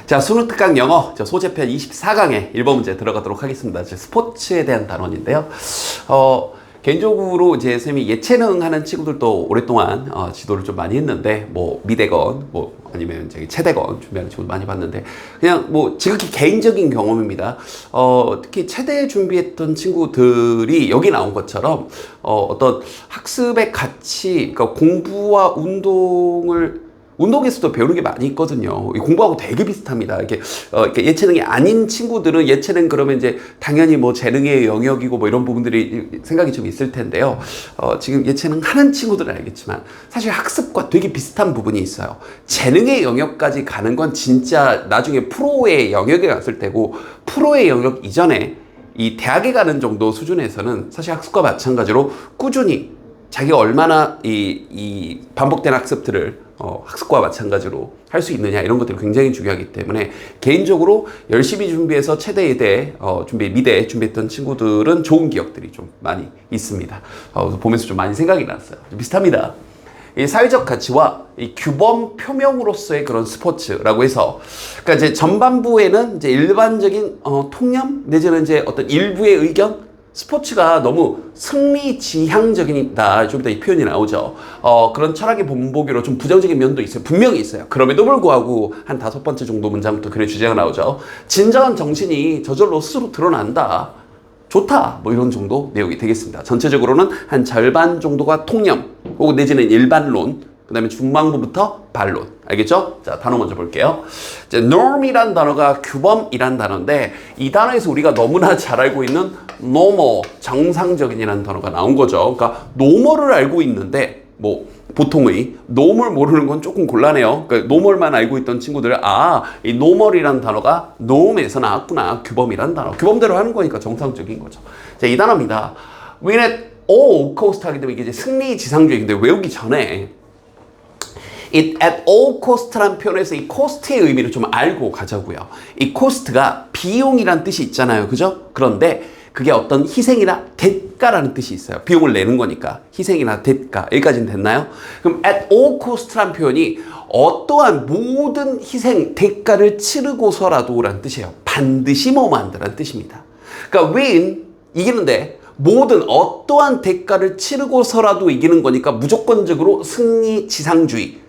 자, 수능 특강 영어 소재편 24강에 1번 문제 들어가도록 하겠습니다. 이제 스포츠에 대한 단원인데요. 개인적으로 이제 쌤이 예체능 하는 친구들도 오랫동안 지도를 좀 많이 했는데, 뭐 미대건, 뭐 아니면 이제 체대건 준비하는 친구들 많이 봤는데, 그냥 뭐 지극히 개인적인 경험입니다. 특히 체대 준비했던 친구들이 여기 나온 것처럼 어떤 학습의 가치, 그러니까 공부와 운동에서도 배우는 게 많이 있거든요. 공부하고 되게 비슷합니다. 이렇게 예체능이 아닌 친구들은 예체능 그러면 이제 당연히 뭐 재능의 영역이고 뭐 이런 부분들이 생각이 좀 있을 텐데요. 지금 예체능 하는 친구들은 알겠지만 사실 학습과 되게 비슷한 부분이 있어요. 재능의 영역까지 가는 건 진짜 나중에 프로의 영역에 갔을 테고, 프로의 영역 이전에 이 대학에 가는 정도 수준에서는 사실 학습과 마찬가지로 꾸준히 자기가 얼마나 이 반복된 학습들을 학습과 마찬가지로 할 수 있느냐, 이런 것들이 굉장히 중요하기 때문에 개인적으로 열심히 준비해서 체대, 예대, 미대 준비했던 친구들은 좋은 기억들이 좀 많이 있습니다. 보면서 좀 많이 생각이 났어요. 좀 비슷합니다. 이 사회적 가치와 이 규범 표명으로서의 그런 스포츠라고 해서, 그러니까 이제 전반부에는 이제 일반적인 통념 내지는 이제 어떤 일부의 의견, 스포츠가 너무 승리 지향적이다, 좀 이따 이 표현이 나오죠. 그런 철학의 본보기로 좀 부정적인 면도 있어요. 분명히 있어요. 그럼에도 불구하고 한 5번째 정도 문장부터 그런 주제가 나오죠. 진정한 정신이 저절로 스스로 드러난다, 좋다, 뭐 이런 정도 내용이 되겠습니다. 전체적으로는 한 절반 정도가 통념 혹은 내지는 일반론, 그 다음에 중반부부터 반론. 알겠죠? 자, 단어 먼저 볼게요. 이제 norm이란 단어가 규범이란 단어인데, 이 단어에서 우리가 너무나 잘 알고 있는 normal, 정상적인이라는 단어가 나온 거죠. 그러니까 normal을 알고 있는데, 뭐 보통의 normal 모르는 건 조금 곤란해요. 그러니까 normal만 알고 있던 친구들, 이 normal이라는 단어가 norm에서 나왔구나. 규범이란 단어. 규범대로 하는 거니까 정상적인 거죠. 자, 이 단어입니다. win at all cost 하기 때문에 이게 이제 승리지상주의인데, 외우기 전에 it at all cost라는 표현에서 이 cost의 의미를 좀 알고 가자고요. 이 cost가 비용이란 뜻이 있잖아요. 그죠? 그런데 그게 어떤 희생이나 대가라는 뜻이 있어요. 비용을 내는 거니까 희생이나 대가. 여기까지는 됐나요? 그럼 at all cost라는 표현이 어떠한 모든 희생, 대가를 치르고서라도 라는 뜻이에요. 반드시 뭐만다라는 뜻입니다. 그러니까 win, 이기는데 모든 어떠한 대가를 치르고서라도 이기는 거니까 무조건적으로 승리지상주의.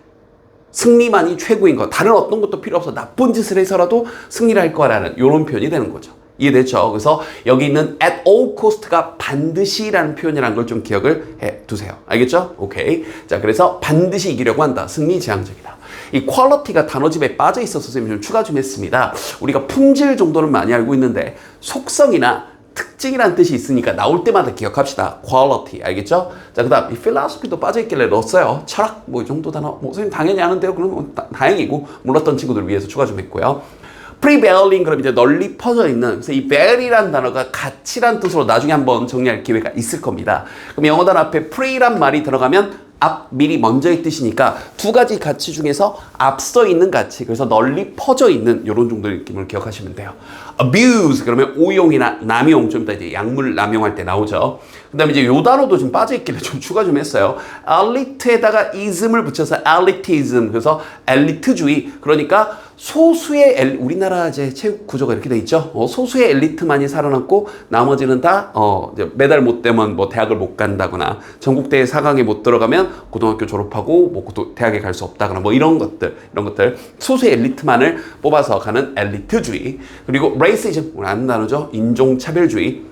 승리만이 최고인 것. 다른 어떤 것도 필요 없어. 나쁜 짓을 해서라도 승리를 할 거라는 이런 표현이 되는 거죠. 이해됐죠? 그래서 여기 있는 at all cost가 반드시라는 표현이라는 걸 좀 기억을 해 두세요. 알겠죠? 오케이. 자, 그래서 반드시 이기려고 한다. 승리지향적이다. 이 퀄리티가 단어집에 빠져 있어서 선생님이 좀 추가 좀 했습니다. 우리가 품질 정도는 많이 알고 있는데 속성이나 특징이라는 뜻이 있으니까 나올 때마다 기억합시다. quality. 알겠죠? 자, 그 다음 이 philosophy도 빠져있길래 넣었어요. 철학 뭐 이 정도 단어 뭐 선생님 당연히 아는데요. 그러면 다행이고, 몰랐던 친구들 위해서 추가 좀 했고요. prevailing, 그럼 이제 널리 퍼져 있는, 그래서 이 vary란 단어가 가치란 뜻으로 나중에 한번 정리할 기회가 있을 겁니다. 그럼 영어 단어 앞에 pre란 말이 들어가면 미리 먼저의 뜻이니까 두 가지 가치 중에서 앞서 있는 가치, 그래서 널리 퍼져 있는 이런 정도의 느낌을 기억하시면 돼요. abuse, 그러면 오용이나 남용, 좀 이따 이제 약물 남용할 때 나오죠. 그 다음에 이제 요 단어도 좀 빠져있길래 좀 추가 좀 했어요. elite에다가 ism을 붙여서 elitism, 그래서 엘리트주의. 그러니까 소수의 우리나라 이제 체육 구조가 이렇게 돼 있죠. 소수의 엘리트만이 살아남고 나머지는 다 이제 메달 못 되면 뭐 대학을 못 간다거나, 전국대회 4강에 못 들어가면 고등학교 졸업하고 뭐 대학에 갈 수 없다거나, 뭐 이런 것들 소수의 엘리트만을 뽑아서 가는 엘리트주의. 그리고 racism, 우리 아는 단어죠. 인종차별주의.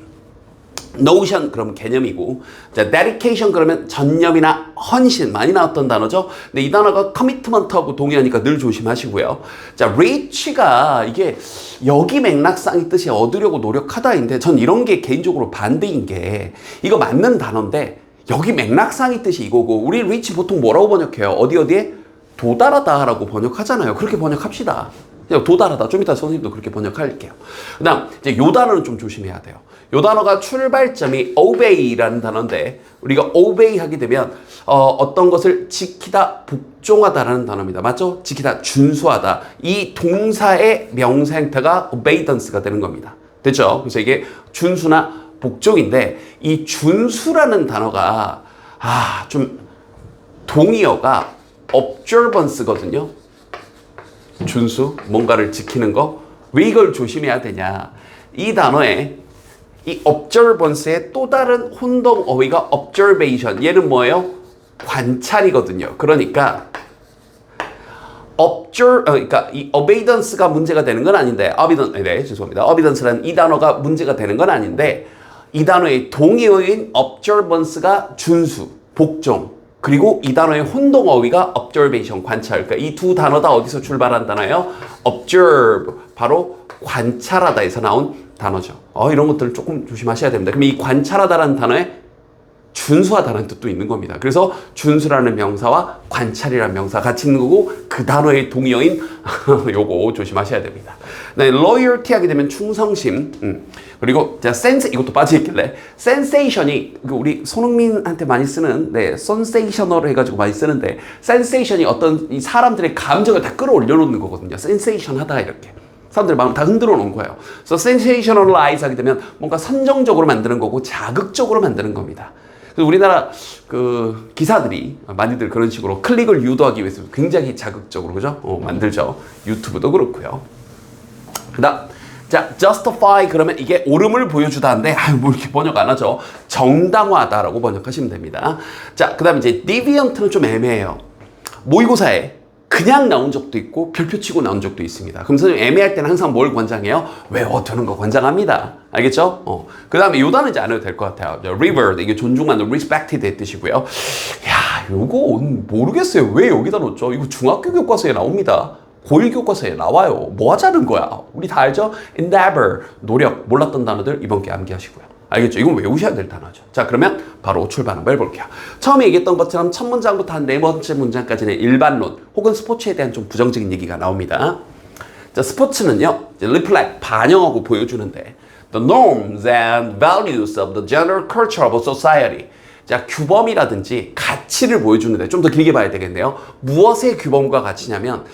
notion, 그러면 개념이고, 자, dedication, 그러면 전념이나 헌신, 많이 나왔던 단어죠. 근데 이 단어가 commitment하고 동의하니까 늘 조심하시고요. 자, reach가 이게 여기 맥락상의 뜻이 얻으려고 노력하다인데, 전 이런 게 개인적으로 반대인 게, 이거 맞는 단어인데 여기 맥락상의 뜻이 이거고, 우리 reach 보통 뭐라고 번역해요? 어디에 도달하다라고 번역하잖아요. 그렇게 번역합시다. 그냥 도달하다. 좀 이따 선생님도 그렇게 번역할게요. 그 다음 이제 요 단어는 좀 조심해야 돼요. 요 단어가 출발점이 obey라는 단어인데, 우리가 obey 하게 되면 어떤 것을 지키다, 복종하다라는 단어입니다. 맞죠? 지키다, 준수하다. 이 동사의 명사 형태가 obeidance가 되는 겁니다. 됐죠? 그래서 이게 준수나 복종인데, 이 준수라는 단어가 좀 동의어가 observance거든요. 준수, 뭔가를 지키는 거. 왜 이걸 조심해야 되냐? 이 단어에 이 observance의 또 다른 혼동 어휘가 observation. 얘는 뭐예요? 관찰이거든요. 그러니까 그러니까 이 obeidance가 문제가 되는 건 아닌데, 죄송합니다. obeidance라는 이 단어가 문제가 되는 건 아닌데, 이 단어의 동의어인 observance가 준수, 복종, 그리고 이 단어의 혼동 어휘가 observation, 관찰. 그러니까 이 두 단어 다 어디서 출발한 단어예요? observe, 바로 관찰하다에서 나온 단어죠. 이런 것들을 조금 조심하셔야 됩니다. 그럼 이 관찰하다라는 단어에 준수하다는 뜻도 있는 겁니다. 그래서 준수라는 명사와 관찰이라는 명사 같이 있는 거고, 그 단어의 동의어인 요거 조심하셔야 됩니다. 네, loyalty 하게 되면 충성심. 그리고 자, 이것도 빠져있길래 sensation이 우리 손흥민한테 많이 쓰는 sensational 해가지고 많이 쓰는데, sensation이 어떤 이 사람들의 감정을 다 끌어올려 놓는 거거든요. sensation하다 이렇게. 사람들의 마음을 다 흔들어 놓은 거예요. 그래서 sensationalize 하게 되면 뭔가 선정적으로 만드는 거고 자극적으로 만드는 겁니다. 그래서 우리나라 그 기사들이 많이들 그런 식으로 클릭을 유도하기 위해서 굉장히 자극적으로 그죠? 만들죠. 유튜브도 그렇고요. 그다음 자, justify 그러면 이게 옳음을 보여주다인데 뭐 이렇게 번역 안 하죠. 정당화하다라고 번역하시면 됩니다. 자, 그다음 이제 deviant는 좀 애매해요. 모의고사에 그냥 나온 적도 있고 별표 치고 나온 적도 있습니다. 그럼 선생님 애매할 때는 항상 뭘 권장해요? 외워두는 거 권장합니다. 알겠죠? 그 다음에 요 단어 이제 안 해도 될 것 같아요. revered, 이게 존중하는 respected의 뜻이고요. 야, 요거 모르겠어요. 왜 여기다 넣었죠? 이거 중학교 교과서에 나옵니다. 고1 교과서에 나와요. 뭐 하자는 거야? 우리 다 알죠? endeavor, 노력, 몰랐던 단어들 이번 기 암기하시고요. 알겠죠? 이건 외우셔야 될 단어죠. 자, 그러면 바로 출발 한번 해볼게요. 처음에 얘기했던 것처럼 첫 문장부터 한 네 번째 문장까지는 일반론 혹은 스포츠에 대한 좀 부정적인 얘기가 나옵니다. 자, 스포츠는요, reflect, 반영하고 보여주는데 the norms and values of the general culture of a society. 자, 규범이라든지 가치를 보여주는데 좀 더 길게 봐야 되겠네요. 무엇의 규범과 가치냐면,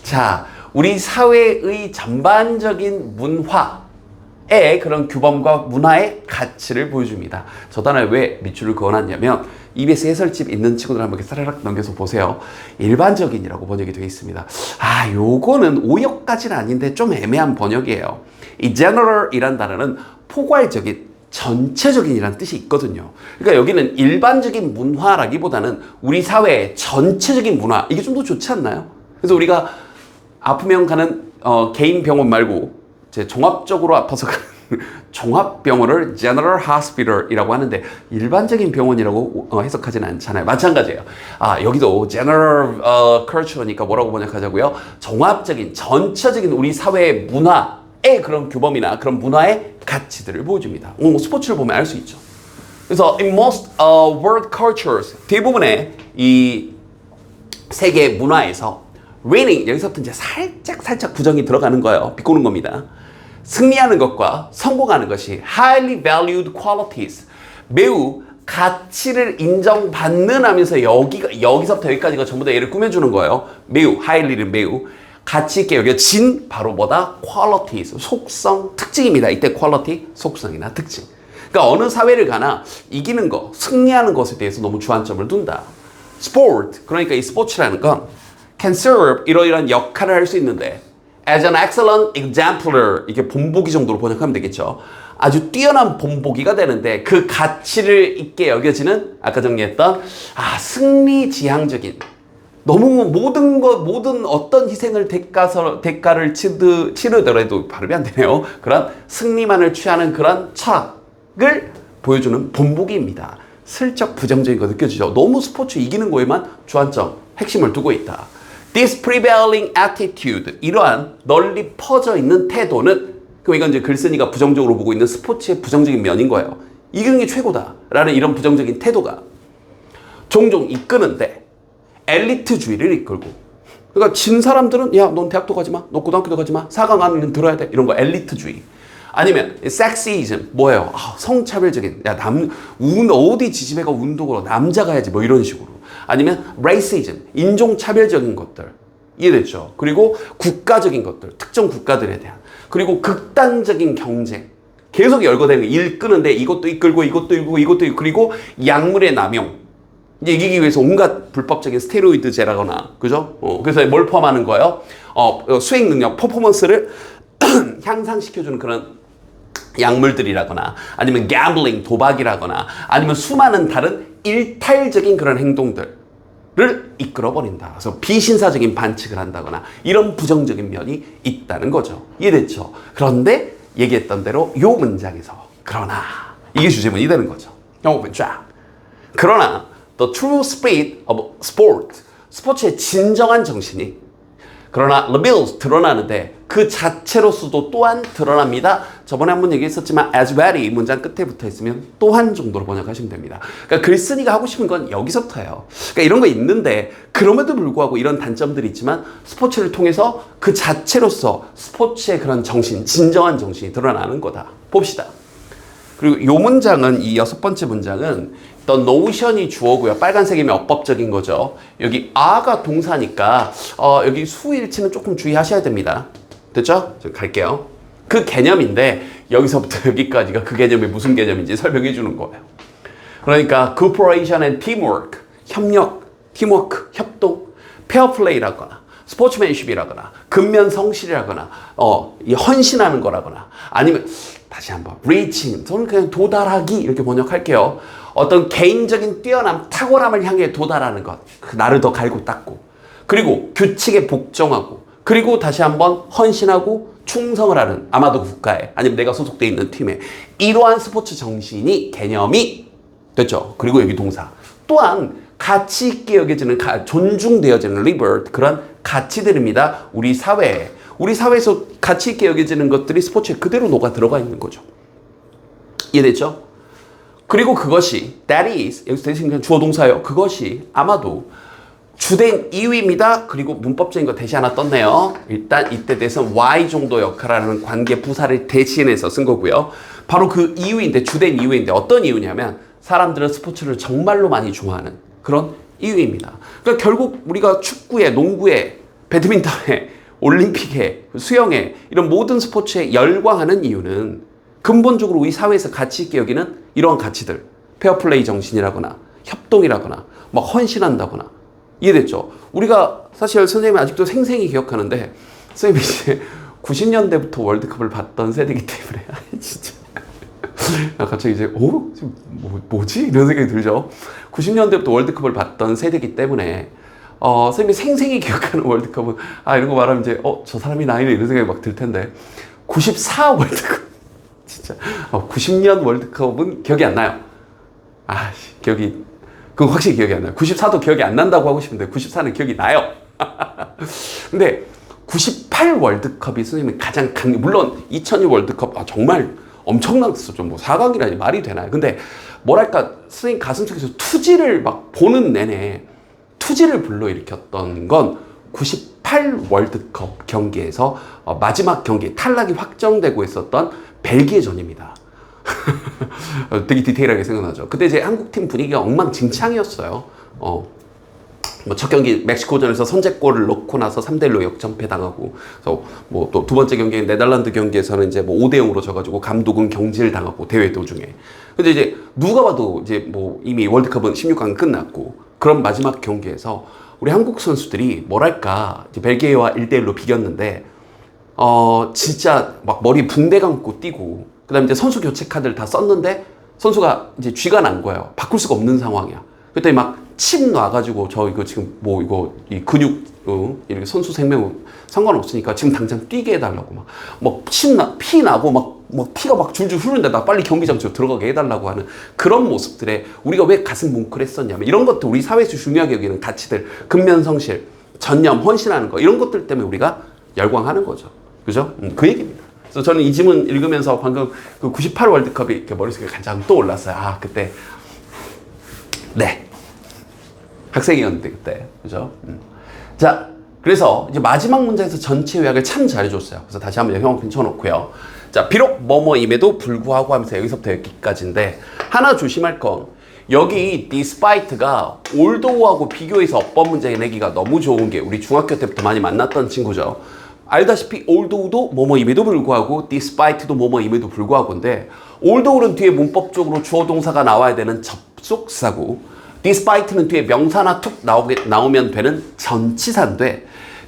자, 우리 사회의 전반적인 문화의 그런 규범과 문화의 가치를 보여줍니다. 저 단어에 왜 밑줄을 그어놨냐면 EBS 해설집 있는 친구들 한번 이렇게 사라락 넘겨서 보세요. 일반적인이라고 번역이 되어 있습니다. 아, 요거는 오역까지는 아닌데 좀 애매한 번역이에요. 이 general이란 단어는 포괄적인, 전체적인이라는 뜻이 있거든요. 그러니까 여기는 일반적인 문화라기보다는 우리 사회의 전체적인 문화, 이게 좀 더 좋지 않나요? 그래서 우리가 아프면 가는 개인 병원 말고 종합적으로 아파서 종합병원을 General Hospital이라고 하는데 일반적인 병원이라고 해석하지는 않잖아요. 마찬가지예요. 아, 여기도 General Culture니까 뭐라고 번역하자고요? 종합적인, 전체적인 우리 사회의 문화의 그런 규범이나 그런 문화의 가치들을 보여줍니다. 스포츠를 보면 알 수 있죠. 그래서 in most world cultures, 대부분의 이 세계 문화에서 winning, 여기서부터 이제 살짝 부정이 들어가는 거예요. 비꼬는 겁니다. 승리하는 것과 성공하는 것이 highly valued qualities, 매우 가치를 인정받는 하면서 여기서부터 여기까지가 전부 다 얘를 꾸며주는 거예요. 매우, highly는 매우 가치 있게 여겨진 바로 뭐다? qualities, 속성, 특징입니다. 이때 quality, 속성이나 특징. 그러니까 어느 사회를 가나 이기는 것, 승리하는 것에 대해서 너무 주안점을 둔다. sport, 그러니까 이 스포츠라는 건 can serve, 이러이러한 역할을 할 수 있는데 as an excellent exemplar, 이게 본보기 정도로 번역하면 되겠죠. 아주 뛰어난 본보기가 되는데 그 가치를 있게 여겨지는 아까 정리했던 승리지향적인, 너무 모든 어떤 희생을 대가를 치르더라도 발음이 안 되네요. 그런 승리만을 취하는 그런 철학을 보여주는 본보기입니다. 슬쩍 부정적인 거 느껴지죠. 너무 스포츠 이기는 거에만 주안점, 핵심을 두고 있다. This prevailing attitude, 이러한 널리 퍼져 있는 태도는, 그럼 이건 이제 글쓴이가 부정적으로 보고 있는 스포츠의 부정적인 면인 거예요. 이기는 게 최고다라는 이런 부정적인 태도가 종종 이끄는데 엘리트주의를 이끌고, 그러니까 진 사람들은 야, 넌 대학도 가지 마, 너 고등학교도 가지 마, 4강 안에는 들어야 돼, 이런 거 엘리트주의. 아니면 섹시즘, 뭐예요? 성차별적인, 야, 어디 지지배가 운동으로 남자가 해야지, 뭐 이런 식으로. 아니면 레이시즘, 인종차별적인 것들, 이해됐죠? 그리고 국가적인 것들, 특정 국가들에 대한, 그리고 극단적인 경쟁, 계속 열거되는 일 끄는데 이것도 이끌고 이것도 이끌고 이것도 이끌고, 그리고 약물의 남용, 이기기 위해서 온갖 불법적인 스테로이드제라거나, 그죠? 그래서 뭘 포함하는 거예요? 수행 능력, 퍼포먼스를 향상시켜주는 그런 약물들이라거나, 아니면 gambling, 도박이라거나, 아니면 수많은 다른 일탈적인 그런 행동들을 이끌어버린다. 그래서 비신사적인 반칙을 한다거나, 이런 부정적인 면이 있다는 거죠. 이해됐죠? 그런데 얘기했던 대로 요 문장에서, 그러나, 이게 주제문이 되는 거죠. 영어 보면 쫙. 그러나, the true spirit of sport, 스포츠의 진정한 정신이, 그러나 reveals, 드러나는데 그 자체로서도 또한 드러납니다. 저번에 한번 얘기했었지만 as well 이 문장 끝에 붙어 있으면 또한 정도로 번역하시면 됩니다. 그러니까 글쓴이가 하고 싶은 건 여기서부터예요. 그러니까 이런 거 있는데 그럼에도 불구하고 이런 단점들이 있지만 스포츠를 통해서 그 자체로서 스포츠의 그런 정신, 진정한 정신이 드러나는 거다. 봅시다. 그리고 이 문장은, 이 6번째 문장은 the notion이 주어고요. 빨간색이면 어법적인 거죠. 여기 are가 동사니까 여기 수일치는 조금 주의하셔야 됩니다. 됐죠? 저 갈게요. 그 개념인데 여기서부터 여기까지가 그 개념이 무슨 개념인지 설명해 주는 거예요. 그러니까 cooperation and teamwork, 협력, 팀워크, 협동, 페어플레이라거나 스포츠맨십이라거나 근면성실이라거나 이 헌신하는 거라거나, 아니면 다시 한번 reaching, 저는 그냥 도달하기 이렇게 번역할게요. 어떤 개인적인 뛰어남, 탁월함을 향해 도달하는 것, 그 나를 더 갈고 닦고, 그리고 규칙에 복종하고, 그리고 다시 한번 헌신하고 충성을 하는, 아마도 국가에 아니면 내가 소속돼 있는 팀에, 이러한 스포츠 정신이 개념이 됐죠. 그리고 여기 동사 또한 가치 있게 여겨지는, 존중되어지는 revered, 그런 가치들입니다. 우리 사회에서 가치 있게 여겨지는 것들이 스포츠에 그대로 녹아 들어가 있는 거죠. 이해됐죠? 그리고 그것이 that is, 여기서 대신 그냥 주어 동사예요. 그것이 아마도 주된 이유입니다. 그리고 문법적인 거 대시 하나 떴네요. 일단 이때 대해서는 Y 정도 역할하는 관계 부사를 대신해서 쓴 거고요. 바로 그 이유인데, 주된 이유인데 어떤 이유냐면 사람들은 스포츠를 정말로 많이 좋아하는 그런 이유입니다. 그러니까 결국 우리가 축구에, 농구에, 배드민턴에, 올림픽에, 수영에, 이런 모든 스포츠에 열광하는 이유는 근본적으로 우리 사회에서 가치 있게 여기는 이러한 가치들, 페어플레이 정신이라거나 협동이라거나 막 헌신한다거나, 이해됐죠? 우리가 사실 선생님이 아직도 생생히 기억하는데, 선생님이 이제 90년대부터 월드컵을 봤던 세대이기 때문에 진짜 갑자기 이제 지금 뭐지? 이런 생각이 들죠. 90년대부터 월드컵을 봤던 세대이기 때문에 선생님이 생생히 기억하는 월드컵은 이런 거 말하면 이제 저 사람이 나이네 이런 생각이 막 들 텐데, 94 월드컵 진짜 90년 월드컵은 기억이 안 나요. 그건 확실히 기억이 안 나요. 94도 기억이 안 난다고 하고 싶은데 94는 기억이 나요. 근데 98 월드컵이 선생님이 가장 물론 2002 월드컵 정말 엄청났었죠. 뭐 4강이라니 말이 되나요? 근데 뭐랄까, 선생님 가슴속에서 투지를 막 보는 내내 투지를 불러일으켰던 건 98 월드컵 경기에서 마지막 경기 탈락이 확정되고 있었던 벨기에전입니다. 되게 디테일하게 생각나죠. 그때 이제 한국팀 분위기가 엉망진창이었어요. 첫 경기 멕시코전에서 선제골을 넣고 나서 3대1로 역전패 당하고, 그래서 뭐 또 두 번째 경기 네덜란드 경기에서는 이제 뭐 5대0으로 져가지고 감독은 경질 당하고 대회 도중에. 근데 이제 누가 봐도 이제 뭐 이미 월드컵은 16강 끝났고, 그런 마지막 경기에서 우리 한국 선수들이 뭐랄까, 이제 벨기에와 1대1로 비겼는데, 진짜 막 머리 붕대 감고 뛰고, 그 다음에 이제 선수 교체 카드를 다 썼는데 선수가 이제 쥐가 난 거예요. 바꿀 수가 없는 상황이야. 그때 막 침 놔가지고 이거 지금 뭐 이거 이 근육 이렇게 선수 생명 상관없으니까 지금 당장 뛰게 해달라고 막 피 나고 막 피가 막 줄줄 흐르는데 나 빨리 경기장으로 들어가게 해달라고 하는 그런 모습들에 우리가 왜 가슴 뭉클했었냐면, 이런 것도 우리 사회에서 중요하게 여기는 가치들, 근면성실, 전념, 헌신하는 거, 이런 것들 때문에 우리가 열광하는 거죠. 그죠? 그 얘기입니다. 그래서 저는 이 지문 읽으면서 방금 그 98 월드컵이 이렇게 머릿속에 가장 떠올랐어요. 그때 네, 학생이었는데 그때, 그죠? 자, 그래서 이제 마지막 문장에서 전체 요약을 참 잘해줬어요. 그래서 다시 한번 영상 펼쳐놓고요. 자, 비록 뭐뭐임에도 불구하고 하면서 여기서부터 여기까지인데, 하나 조심할 건, 여기 despite가 although하고 비교해서 어법 문제 내기가 너무 좋은 게, 우리 중학교 때부터 많이 만났던 친구죠. 알다시피 although도 뭐뭐임에도 불구하고, despite도 뭐뭐임에도 불구하고인데, although는 뒤에 문법적으로 주어 동사가 나와야 되는 접속사고, despite는 뒤에 명사나 툭 나오면 되는 전치사인데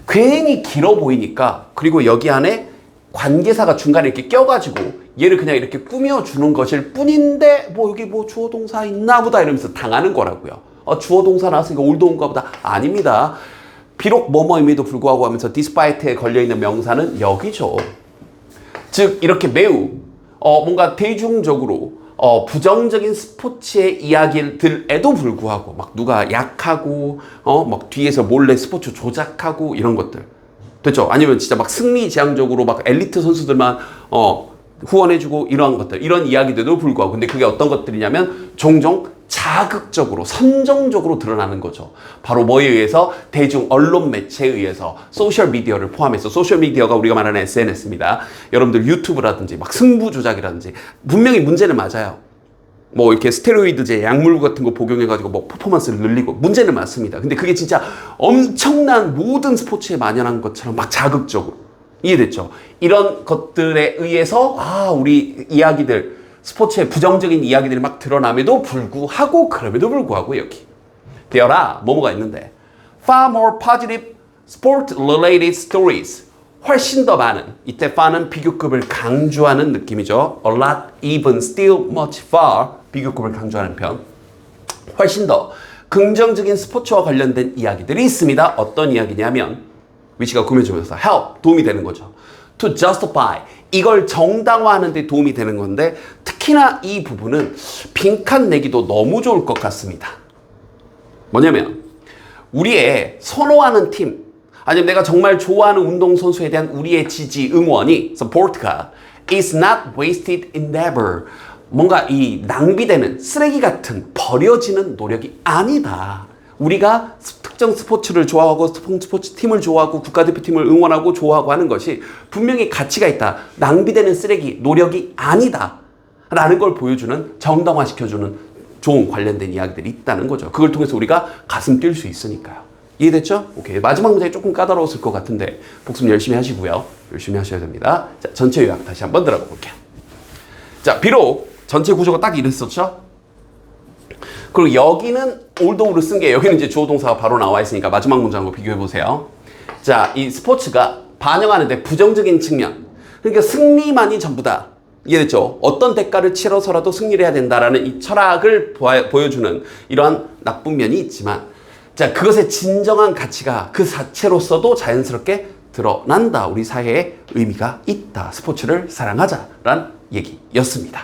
괜히 길어 보이니까, 그리고 여기 안에 관계사가 중간에 이렇게 껴가지고 얘를 그냥 이렇게 꾸며주는 것일 뿐인데 뭐 여기 뭐 주어 동사 있나 보다 이러면서 당하는 거라고요. 주어 동사 나왔으니까 올드 온가 보다. 아닙니다. 비록 뭐뭐임에도 불구하고 하면서 despite에 걸려있는 명사는 여기죠. 즉 이렇게 매우 뭔가 대중적으로 부정적인 스포츠의 이야기들에도 불구하고 막 누가 약하고 막 뒤에서 몰래 스포츠 조작하고 이런 것들 됐죠? 아니면 진짜 막 승리지향적으로 막 엘리트 선수들만 후원해주고 이러한 것들, 이런 이야기들도 불구하고, 근데 그게 어떤 것들이냐면 종종 자극적으로 선정적으로 드러나는 거죠. 바로 뭐에 의해서? 대중 언론 매체에 의해서, 소셜 미디어를 포함해서. 소셜 미디어가 우리가 말하는 SNS입니다. 여러분들 유튜브라든지 막 승부 조작이라든지, 분명히 문제는 맞아요. 뭐 이렇게 스테로이드제 약물 같은 거 복용해가지고 뭐 퍼포먼스를 늘리고, 문제는 맞습니다. 근데 그게 진짜 엄청난 모든 스포츠에 만연한 것처럼 막 자극적으로, 이해됐죠? 이런 것들에 의해서 우리 이야기들, 스포츠의 부정적인 이야기들이 막 드러남에도 불구하고, 그럼에도 불구하고 여기 There are 뭐뭐가 있는데 far more positive sport related stories, 훨씬 더 많은, 이때 far는 비교급을 강조하는 느낌이죠. A lot, even, still, much, far, 비교급을 강조하는 편. 훨씬 더 긍정적인 스포츠와 관련된 이야기들이 있습니다. 어떤 이야기냐면 위치가 꾸며주면서 help, 도움이 되는 거죠. to justify, 이걸 정당화하는 데 도움이 되는 건데, 특히나 이 부분은 빈칸 내기도 너무 좋을 것 같습니다. 뭐냐면 우리의 선호하는 팀, 아니면 내가 정말 좋아하는 운동선수에 대한 우리의 지지, 응원이, support가 is not wasted endeavor, 뭔가 이 낭비되는 쓰레기 같은 버려지는 노력이 아니다. 우리가 특정 스포츠를 좋아하고 스포츠 팀을 좋아하고 국가대표팀을 응원하고 좋아하고 하는 것이 분명히 가치가 있다. 낭비되는 쓰레기, 노력이 아니다. 라는 걸 보여주는, 정당화시켜주는 좋은 관련된 이야기들이 있다는 거죠. 그걸 통해서 우리가 가슴 뛸 수 있으니까요. 이해됐죠? 오케이. 마지막 문장이 조금 까다로웠을 것 같은데 복습 열심히 하시고요. 열심히 하셔야 됩니다. 자, 전체 요약 다시 한번 들어가 볼게요. 자, 비록 전체 구조가 딱 이랬었죠? 그리고 여기는 올더우를 쓴 게, 여기는 이제 주어 동사가 바로 나와 있으니까 마지막 문장과 비교해 보세요. 자, 이 스포츠가 반영하는데 부정적인 측면, 그러니까 승리만이 전부다. 이해됐죠? 어떤 대가를 치러서라도 승리를 해야 된다라는 이 철학을 보여주는 이러한 나쁜 면이 있지만, 자, 그것의 진정한 가치가 그 자체로서도 자연스럽게 드러난다. 우리 사회에 의미가 있다. 스포츠를 사랑하자라는 얘기였습니다.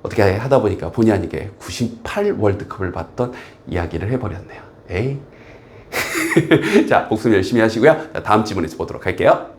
어떻게 하다 보니까 본의 아니게 98 월드컵을 봤던 이야기를 해버렸네요. 에이. 자, 복습 열심히 하시고요. 자, 다음 지문에서 보도록 할게요.